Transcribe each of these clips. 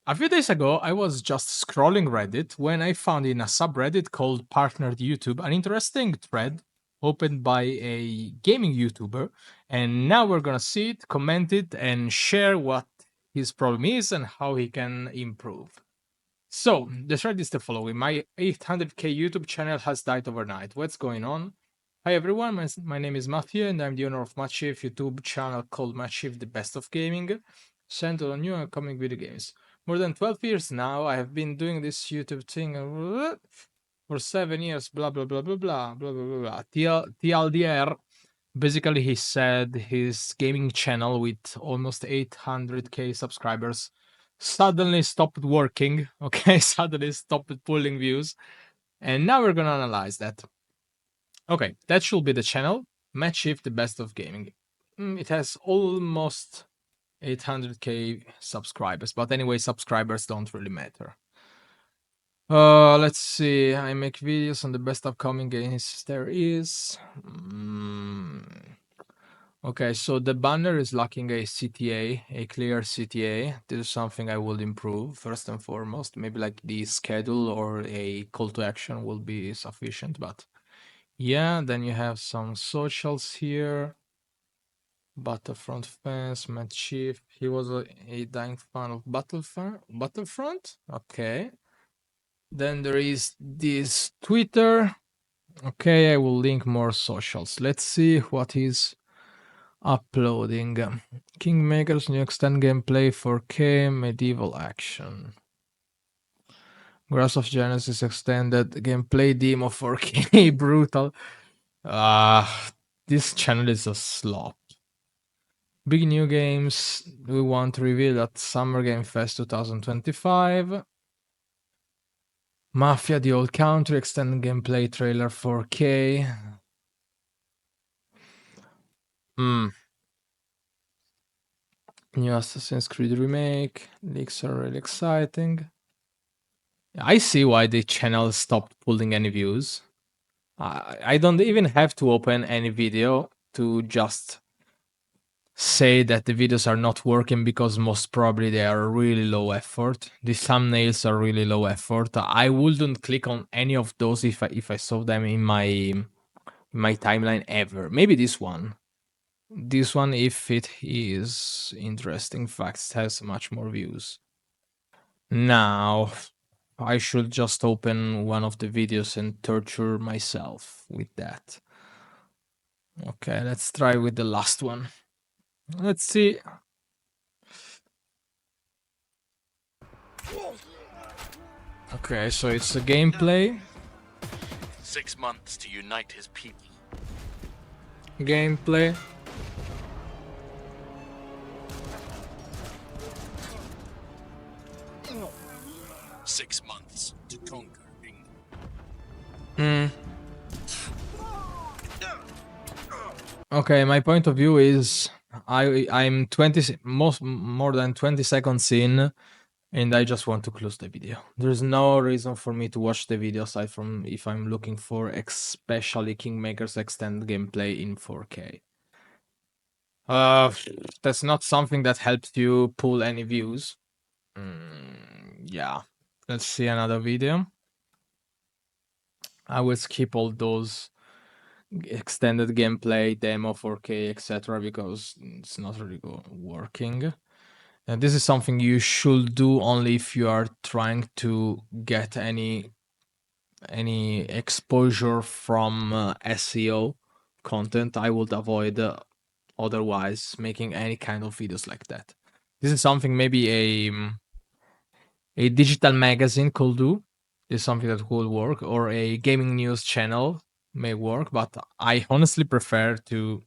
A few days ago, I was just scrolling Reddit when I found in a subreddit called Partnered YouTube an interesting thread opened by a gaming YouTuber. And now we're gonna see it, comment it, and share what his problem is and how he can improve. So, the thread is the following. My 800k YouTube channel has died overnight. What's going on? Hi everyone, my name is Matthew and I'm the owner of Matchief YouTube channel called Matchief The Best of Gaming, centered on new and coming video games. More than 12 years now, I have been doing this YouTube thing for 7 years, blah blah blah blah blah blah blah blah. TLDR. Basically, he said his gaming channel with almost 800k subscribers suddenly stopped working. Okay, suddenly stopped pulling views. And now we're gonna analyze that. Okay, that should be the channel. Match Shift, the best of gaming. It has almost 800k subscribers, but anyway, subscribers don't really matter. Let's see. I make videos on the best upcoming games there is. Okay, so the banner is lacking a CTA, a clear CTA. This is something I will improve first and foremost. Maybe like the schedule or a call to action will be sufficient, but yeah, then you have some socials here. Battlefront fans, Matt Chief. He was a dying fan of Battlefront. Okay. Then there is this Twitter. Okay, I will link more socials. Let's see what he's uploading. Kingmaker's new extend gameplay 4K medieval action. Grass of Genesis extended gameplay demo 4K brutal. This channel is a slop. Big new games we want to reveal at Summer Game Fest 2025. Mafia The Old Country extended gameplay trailer 4K. New Assassin's Creed remake. Leaks are really exciting. I see why the channel stopped pulling any views. I don't even have to open any video to just say that the videos are not working because most probably they are really low effort. The thumbnails are really low effort. I wouldn't click on any of those if I saw them in my timeline ever. Maybe this one. This one, if it is interesting facts, has much more views. Now, I should just open one of the videos and torture myself with that. Okay, let's try with the last one. Let's see. Okay, so it's a gameplay. 6 months to unite his people. Gameplay. Six months to conquer Okay, my point of view is I'm more than 20 seconds in and I just want to close the video. There's no reason for me to watch the video aside from if I'm looking for especially Kingmaker's extended gameplay in 4K. That's not something that helps you pull any views. Yeah. Let's see another video. I will skip all those extended gameplay, demo, 4K, etc. because it's not really working. And this is something you should do only if you are trying to get any exposure from SEO content. I would avoid otherwise making any kind of videos like that. This is something maybe a digital magazine could do. This is something that could work, or a gaming news channel may work, but I honestly prefer to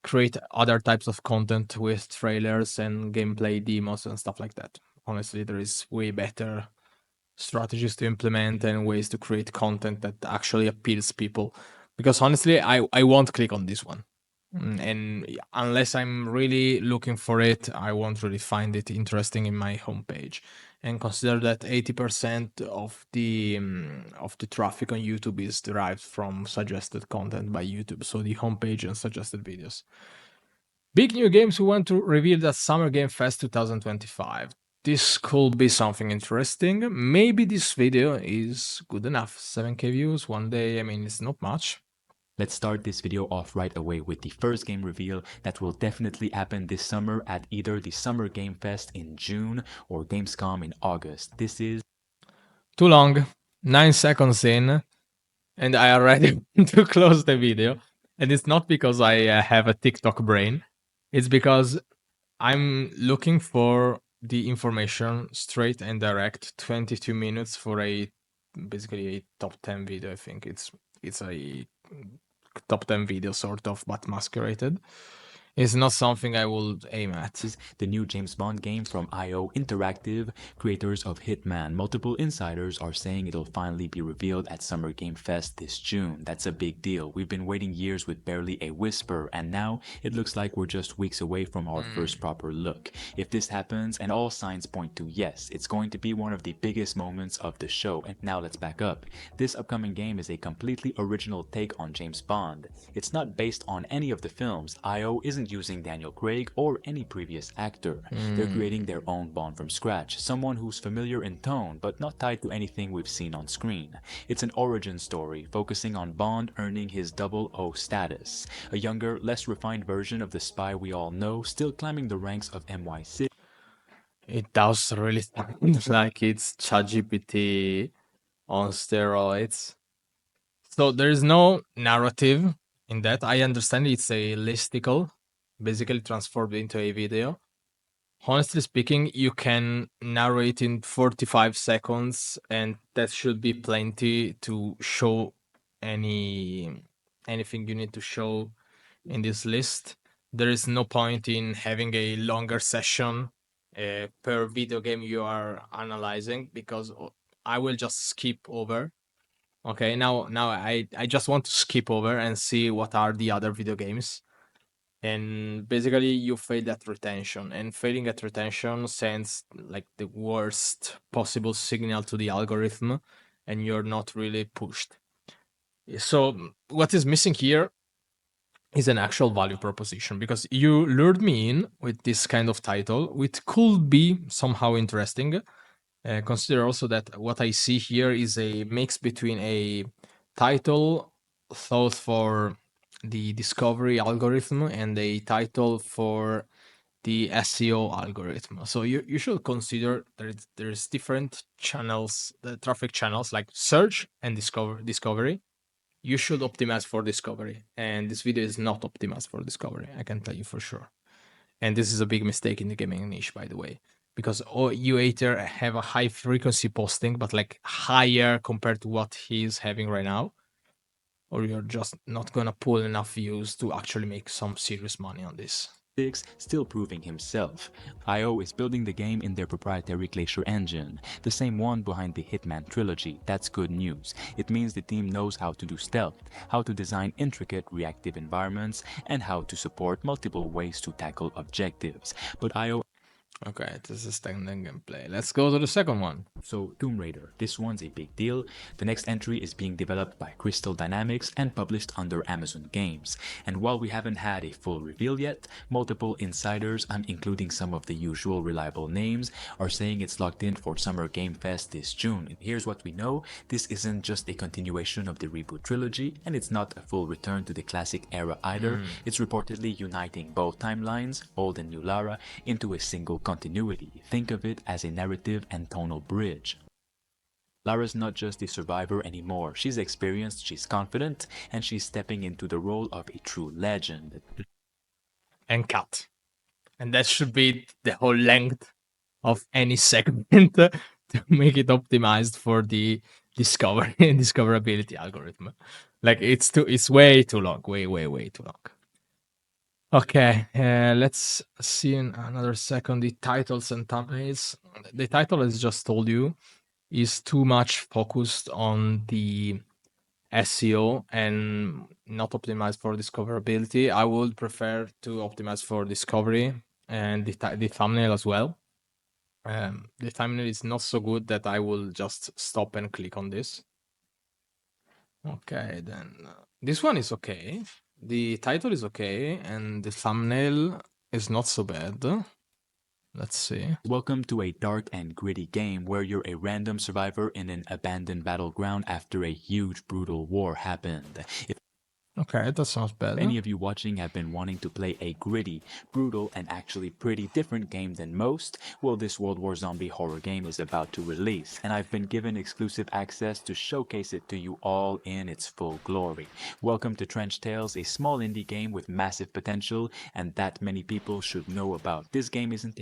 create other types of content with trailers and gameplay demos and stuff like that. Honestly, there is way better strategies to implement and ways to create content that actually appeals people. Because honestly, I won't click on this one. And unless I'm really looking for it, I won't really find it interesting in my homepage. And consider that 80% of the traffic on YouTube is derived from suggested content by YouTube, so the homepage and suggested videos. Big new games we want to reveal at Summer Game Fest 2025. this could be something interesting. Maybe this video is good enough. 7K views one day, I mean, it's not much. Let's start this video off right away with the first game reveal that will definitely happen this summer at either the Summer Game Fest in June or Gamescom in August. This is Too long, 9 seconds in, and I already want to close the video. And it's not because I have a TikTok brain, it's because I'm looking for the information straight and direct. 22 minutes for a basically a top 10 video. I think it's a top 10 video sort of, but masqueraded. It's not something I would aim at. the new James Bond game from IO Interactive, creators of Hitman. Multiple insiders are saying it'll finally be revealed at Summer Game Fest this June. That's a big deal. We've been waiting years with barely a whisper, and now it looks like we're just weeks away from our first proper look. If this happens, and all signs point to yes, it's going to be one of the biggest moments of the show. And now let's back up. This upcoming game is a completely original take on James Bond. It's not based on any of the films. IO isn't using Daniel Craig or any previous actor. They're creating their own Bond from scratch, someone who's familiar in tone but not tied to anything we've seen on screen. It's an origin story focusing on Bond earning his 00 status, a younger, less refined version of the spy we all know, still climbing the ranks of MI6. It does really sound like it's ChatGPT on steroids. So there is no narrative in that. I understand it's a listicle, basically transformed into a video. Honestly speaking, you can narrate in 45 seconds, and that should be plenty to show anything you need to show in this list. There is no point in having a longer session per video game you are analyzing, because I will just skip over. Okay, now I just want to skip over and see what are the other video games. And basically you fail at retention, and failing at retention sends like the worst possible signal to the algorithm, and you're not really pushed. So what is missing here is an actual value proposition, because you lured me in with this kind of title, which could be somehow interesting. Consider also that what I see here is a mix between a title thought for the discovery algorithm and a title for the SEO algorithm. So you should consider there's different channels, the traffic channels like search and discovery. You should optimize for discovery, and this video is not optimized for discovery, I can tell you for sure. And this is a big mistake in the gaming niche, by the way, because you either have a high frequency posting, but like higher compared to what he's having right now, or you're just not gonna pull enough views to actually make some serious money on this. Still proving himself. IO is building the game in their proprietary Glacier engine, the same one behind the Hitman trilogy. That's good news. It means the team knows how to do stealth, how to design intricate reactive environments, and how to support multiple ways to tackle objectives. But IO Okay, this is standard gameplay. Let's go to the second one. So Tomb Raider, this one's a big deal. The next entry is being developed by Crystal Dynamics and published under Amazon Games. And while we haven't had a full reveal yet, multiple insiders, including some of the usual reliable names, are saying it's locked in for Summer Game Fest this June. And here's what we know: this isn't just a continuation of the reboot trilogy, and it's not a full return to the classic era either. It's reportedly uniting both timelines, old and new Lara, into a single continuity. Think of it as a narrative and tonal bridge. Lara's not just a survivor anymore. She's experienced, she's confident, and she's stepping into the role of a true legend. And cut. And that should be the whole length of any segment to make it optimized for the discovery and discoverability algorithm. Like it's way too long, way too long. Okay, let's see in another second the titles and thumbnails. The title, as just told you, is too much focused on the SEO and not optimized for discoverability. I would prefer to optimize for discovery, and the thumbnail as well. The thumbnail is not so good that I will just stop and click on this. Okay, then this one is okay. The title is okay, and the thumbnail is not so bad. Let's see. Welcome to a dark and gritty game where you're a random survivor in an abandoned battleground after a huge brutal war happened. If Okay, that sounds better. any of you watching have been wanting to play a gritty, brutal, and actually pretty different game than most, well, this World War Zombie horror game is about to release, and I've been given exclusive access to showcase it to you all in its full glory. Welcome to Trench Tales, a small indie game with massive potential and that many people should know about. This game isn't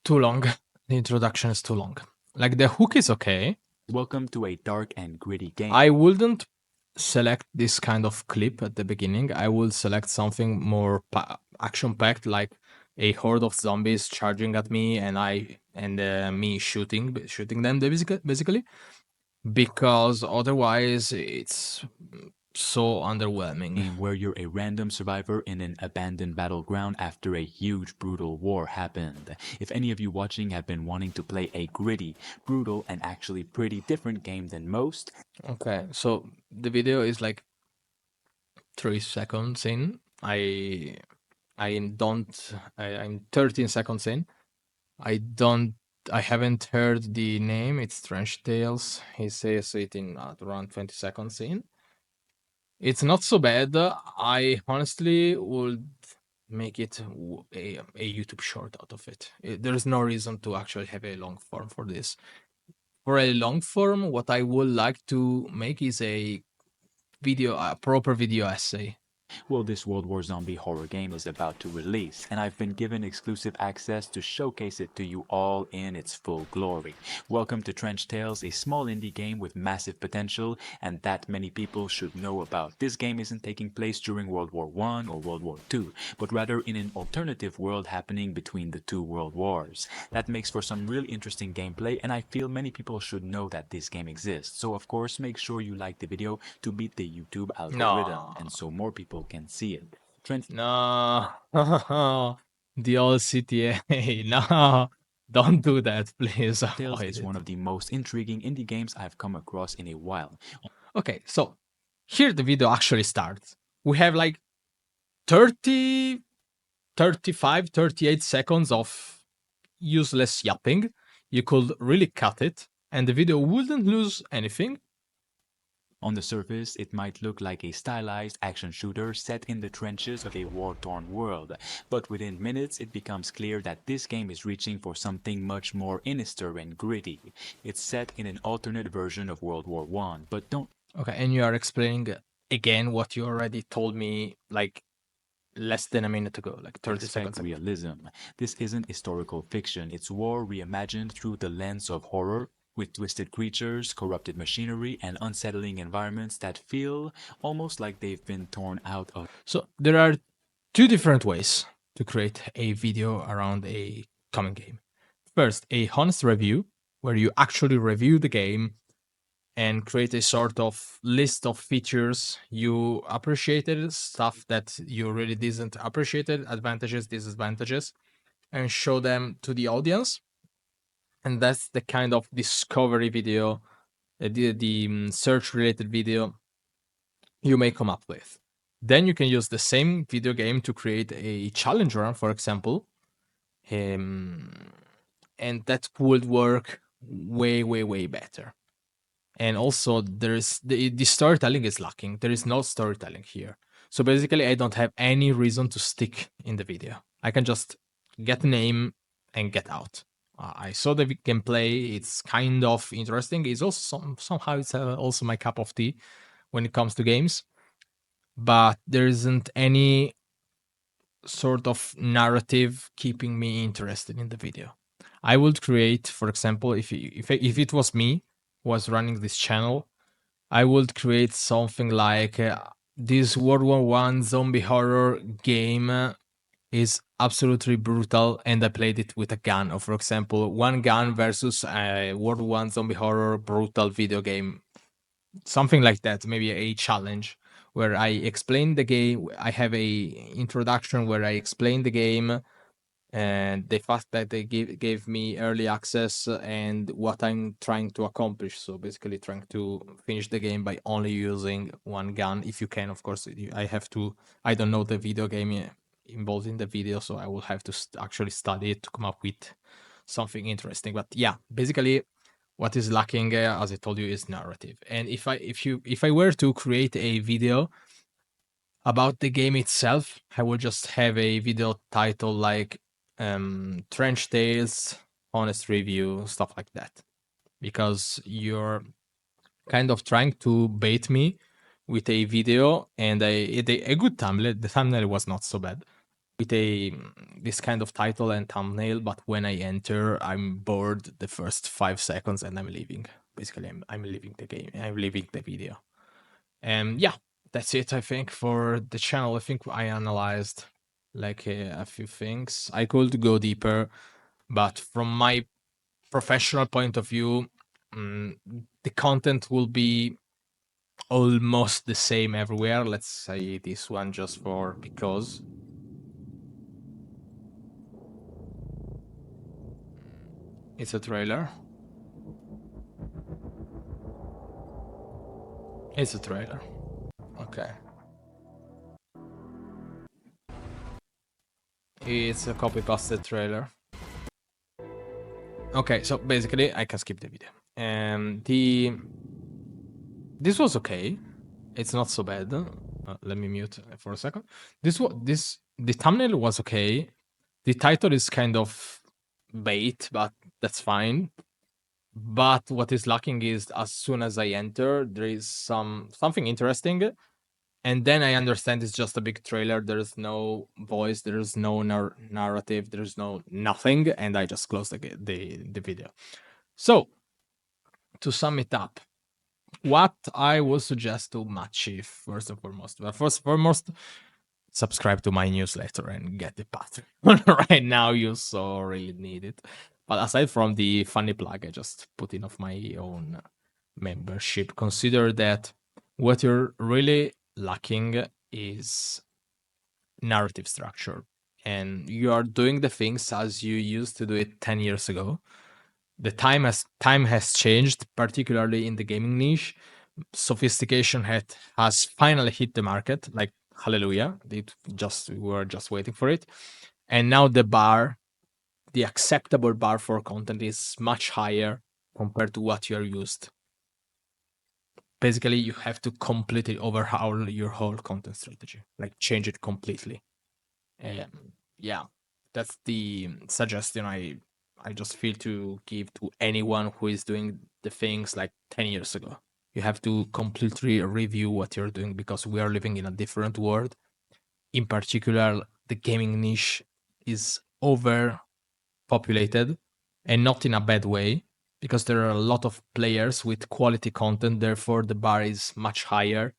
Too long. The introduction is too long. Like the hook is okay. Welcome to a dark and gritty game. I wouldn't select this kind of clip at the beginning. I would select something more action packed, like a horde of zombies charging at me, and me shooting them basically, because otherwise it's so underwhelming. Game where you're a random survivor in an abandoned battleground after a huge brutal war happened. If any of you watching have been wanting to play a gritty, brutal, and actually pretty different game than most, Okay, so the video is like 3 seconds in. I'm 13 seconds in. I don't. I haven't heard the name. It's Trench Tales. He says it in around 20 seconds in. It's not so bad. I honestly would make it a YouTube short out of it. There's no reason to actually have a long form for this. For a long form, what I would like to make is a proper video essay. well, this World War Zombie horror game is about to release, and I've been given exclusive access to showcase it to you all in its full glory. Welcome to Trench Tales, a small indie game with massive potential and that many people should know about. This game isn't taking place during World War I or World War II, but rather in an alternative world happening between the two world wars. That makes for some really interesting gameplay, and I feel many people should know that this game exists. So of course, make sure you like the video to beat the YouTube algorithm, No, and so more people can see it. Trench no, the old CTA. No, don't do that, please. Tales Avoid is one it. of the most intriguing indie games I've come across in a while. Okay, so here the video actually starts. We have like 30, 35, 38 seconds of useless yapping. You could really cut it, and the video wouldn't lose anything. On the surface, it might look like a stylized action shooter set in the trenches of a war-torn world, but within minutes it becomes clear that this game is reaching for something much more sinister and gritty. It's set in an alternate version of World War I, but don't Okay, and you are explaining again what you already told me like less than a minute ago, like 30 expect seconds ago. realism. This isn't historical fiction, it's war reimagined through the lens of horror, with twisted creatures, corrupted machinery, and unsettling environments that feel almost like they've been torn out of. So there are two different ways to create a video around a common game. First, a honest review, where you actually review the game and create a sort of list of features you appreciated, stuff that you really didn't appreciated, advantages, disadvantages, and show them to the audience. And that's the kind of discovery video, the search related video you may come up with. Then you can use the same video game to create a challenge run, for example, um, and that would work way better. And also, there's the storytelling is lacking. There is no storytelling here. So basically, I don't have any reason to stick in the video. I can just get a name and get out. I saw the gameplay. It's kind of interesting. It's also somehow it's also my cup of tea when it comes to games. But there isn't any sort of narrative keeping me interested in the video. I would create, for example, if it was me who was running this channel, I would create something like this World War One zombie horror game is absolutely brutal, and I played it with a gun. Or for example, one gun versus a World War One zombie horror brutal video game, something like that. Maybe a challenge where I explain the game. I have a introduction where I explain the game and the fact that they gave me early access and what I'm trying to accomplish. So basically, trying to finish the game by only using one gun, if you can. Of course, I have to. I don't know the video game involved in the video, so I will have to actually study it to come up with something interesting. But yeah, basically, what is lacking, as I told you, is narrative. And if I were to create a video about the game itself, I would just have a video title like Trench Tales, honest review, stuff like that. Because you're kind of trying to bait me with a video and a good thumbnail. The thumbnail was not so bad with a this kind of title and thumbnail, but when I enter, I'm bored the first 5 seconds and I'm leaving. Basically, I'm leaving the game. I'm leaving the video. And yeah, that's it. I think for the channel, I think I analyzed like a few things. I could go deeper, but from my professional point of view, the content will be almost the same everywhere. Let's say this one just for because. It's a trailer. It's a trailer. Okay. It's a copy pasted trailer. Okay, so basically I can skip the video. And this was okay. It's not so bad. Let me mute for a second. The thumbnail was okay. The title is kind of bait, but that's fine. But what is lacking is as soon as I enter, there is something interesting, and then I understand it's just a big trailer. There's no voice, there's no narrative, there's no nothing, and I just close the video. So to sum it up, what I would suggest to Machi first and foremost. Well, first and foremost, subscribe to my newsletter and get the Patreon right now. You so really need it. But aside from the funny plug, I just put in of my own membership. Consider that what you're really lacking is narrative structure, and you are doing the things as you used to do it 10 years ago. The time has changed, particularly in the gaming niche. Sophistication has finally hit the market, like hallelujah. We were just waiting for it. And now the acceptable bar for content is much higher compared to what you're used. Basically, you have to completely overhaul your whole content strategy, like change it completely. Yeah, that's the suggestion I just feel to give to anyone who is doing the things like 10 years ago. You have to completely review what you're doing because we are living in a different world. In particular, the gaming niche is overpopulated, and not in a bad way, because there are a lot of players with quality content. Therefore, the bar is much higher,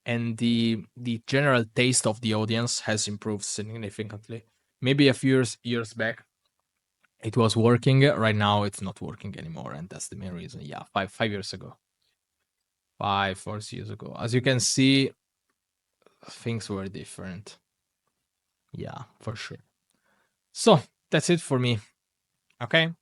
and the general taste of the audience has improved significantly. Maybe a few years back, it was working. Right now, it's not working anymore, and that's the main reason. Yeah, 5 years ago, 4 years ago. As you can see, things were different. Yeah, for sure. So that's it for me. Okay.